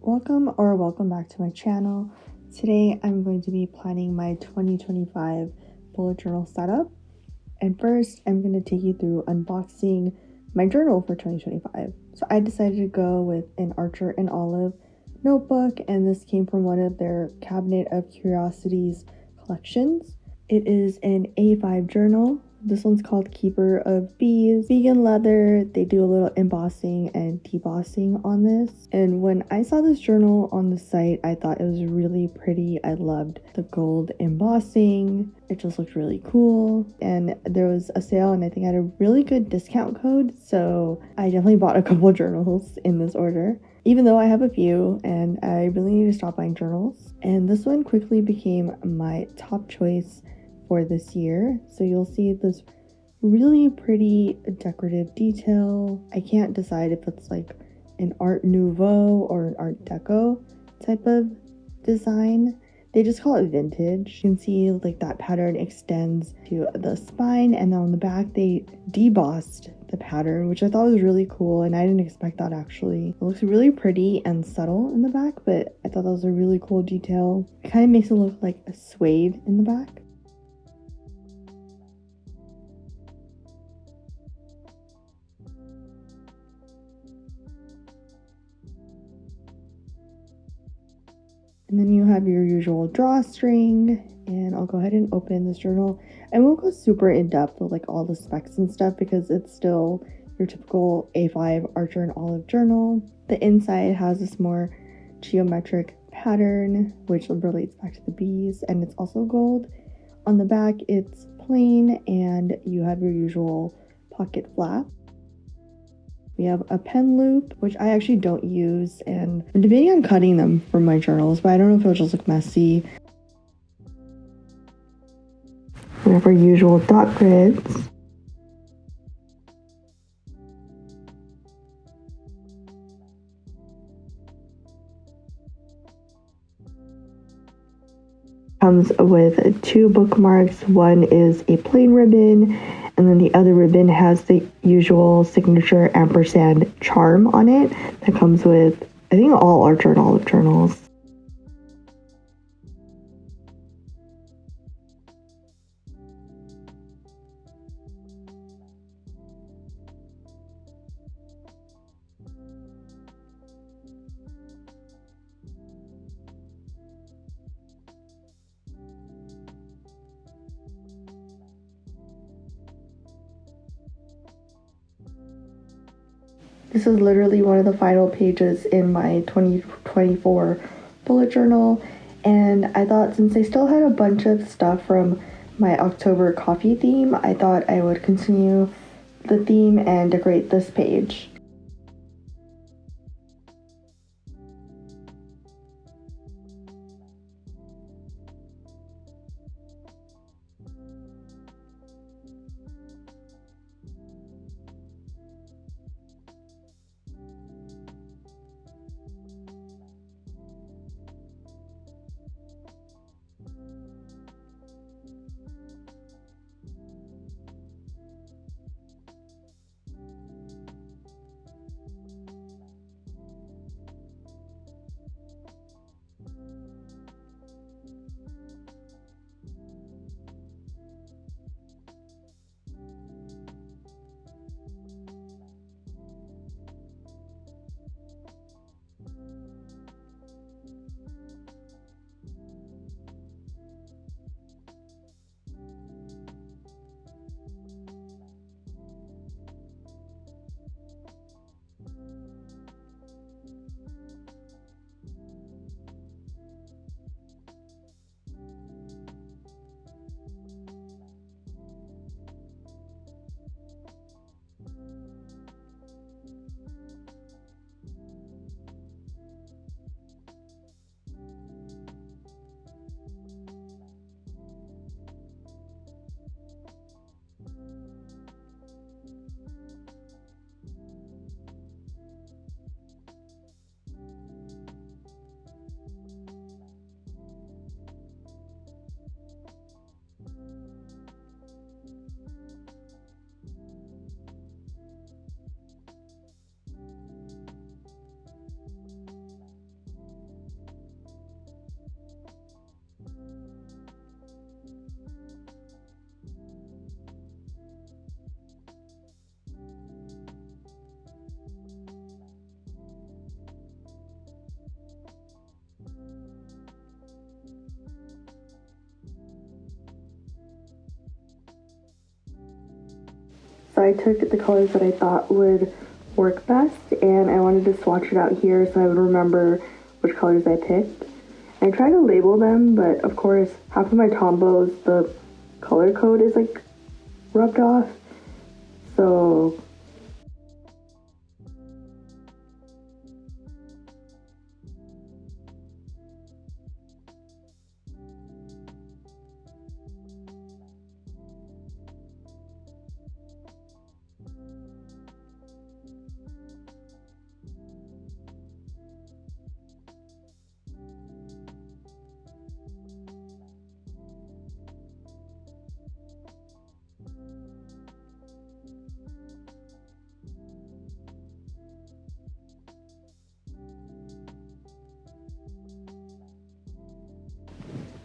Welcome back to my channel. Today I'm going to be planning my 2025 bullet journal setup. And first I'm going to take you through unboxing my journal for 2025. So I decided to go with an Archer and Olive notebook, and this came from one of their Cabinet of Curiosities collections. It is an A5 journal. This one's called Keeper of Bees. Vegan leather. They do a little embossing and debossing on this. And when I saw this journal on the site, I thought it was really pretty. I loved the gold embossing. It just looked really cool. And there was a sale, and I think I had a really good discount code. So I definitely bought a couple journals in this order, even though I have a few and I really need to stop buying journals. And this one quickly became my top choice for this year. So you'll see this really pretty decorative detail. I can't decide if it's like an Art Nouveau or an Art Deco type of design. They just call it vintage. You can see like that pattern extends to the spine, and then on the back they debossed the pattern, which I thought was really cool, and I didn't expect that actually. It looks really pretty and subtle in the back, but I thought that was a really cool detail. It kind of makes it look like a suede in the back. And then you have your usual drawstring, and I'll go ahead and open this journal. I won't go super in depth with like all the specs and stuff because it's still your typical A5 Archer and Olive journal. The inside has this more geometric pattern which relates back to the bees, and it's also gold. On the back it's plain, and you have your usual pocket flap. We have a pen loop, which I actually don't use, and I'm debating on cutting them from my journals, but I don't know if it'll just look messy. We have our usual dot grids. Comes with two bookmarks. One is a plain ribbon, and then the other ribbon has the usual signature ampersand charm on it that comes with, I think, all Archer and Olive journals. This is literally one of the final pages in my 2024 bullet journal, and I thought since I still had a bunch of stuff from my October coffee theme, I thought I would continue the theme and decorate this page. So I took the colors that I thought would work best, and I wanted to swatch it out here so I would remember which colors I picked. I tried to label them, but of course, half of my Tombos, the color code is like rubbed off. So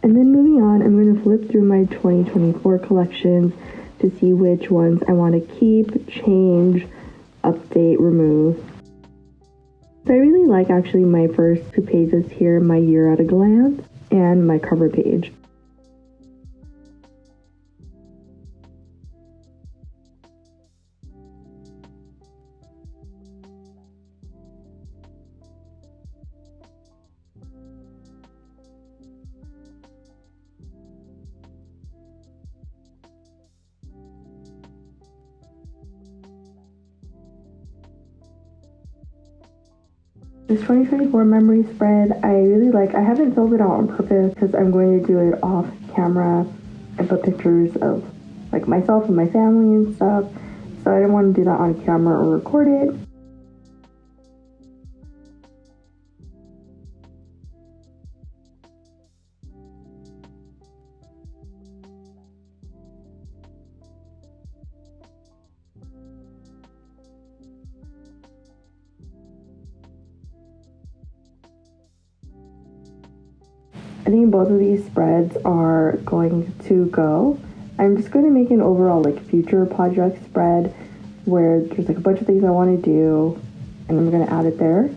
and then moving on, I'm going to flip through my 2024 collections to see which ones I want to keep, change, update, remove. So I really like actually my first two pages here, my year at a glance and my cover page. This 2024 memory spread, I really like. I haven't filled it out on purpose because I'm going to do it off camera and put pictures of like myself and my family and stuff. So I didn't want to do that on camera or record it. I think both of these spreads are going to go. I'm just going to make an overall like future project spread where there's like a bunch of things I want to do and I'm going to add it there.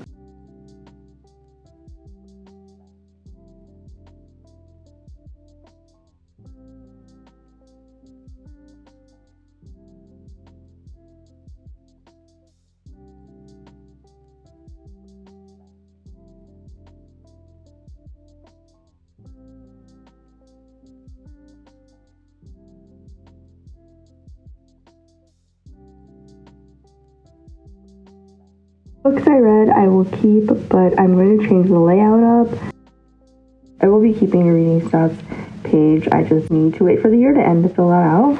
Books I read I will keep, but I'm going to change the layout up. I will be keeping the reading stats page. I just need to wait for the year to end to fill that out.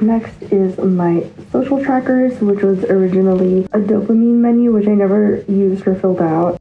Next is my social trackers, which was originally a dopamine menu, which I never used or filled out.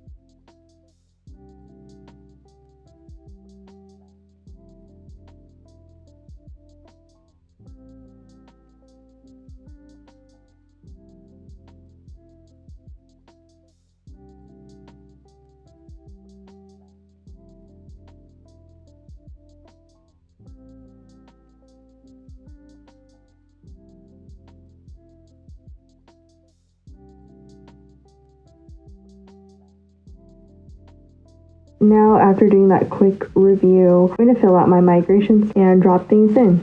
Now, after doing that quick review, I'm going to fill out my migrations and drop things in.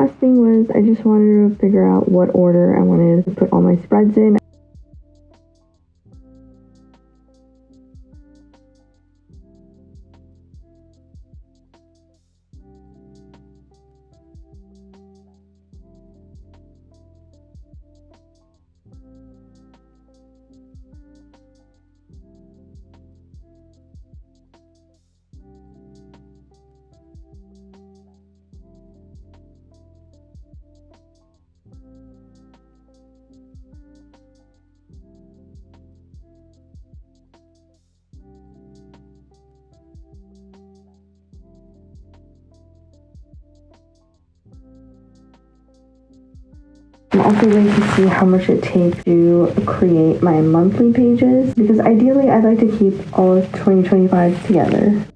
last thing was I just wanted to figure out what order I wanted to put all my spreads in. I'm also going to see how much it takes to create my monthly pages, because ideally I'd like to keep all of 2025 together.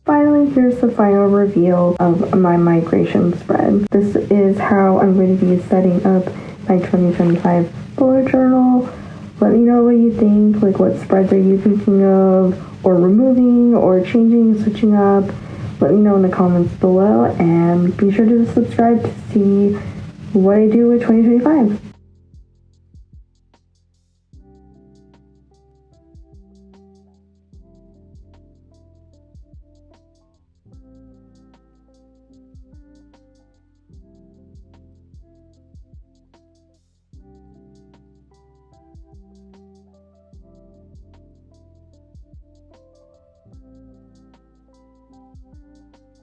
Finally, here's the final reveal of my migration spread. This is how I'm going to be setting up my 2025 bullet journal. Let me know what you think, like what spreads are you thinking of, or removing, or changing, switching up. Let me know in the comments below, and be sure to subscribe to see what I do with 2025.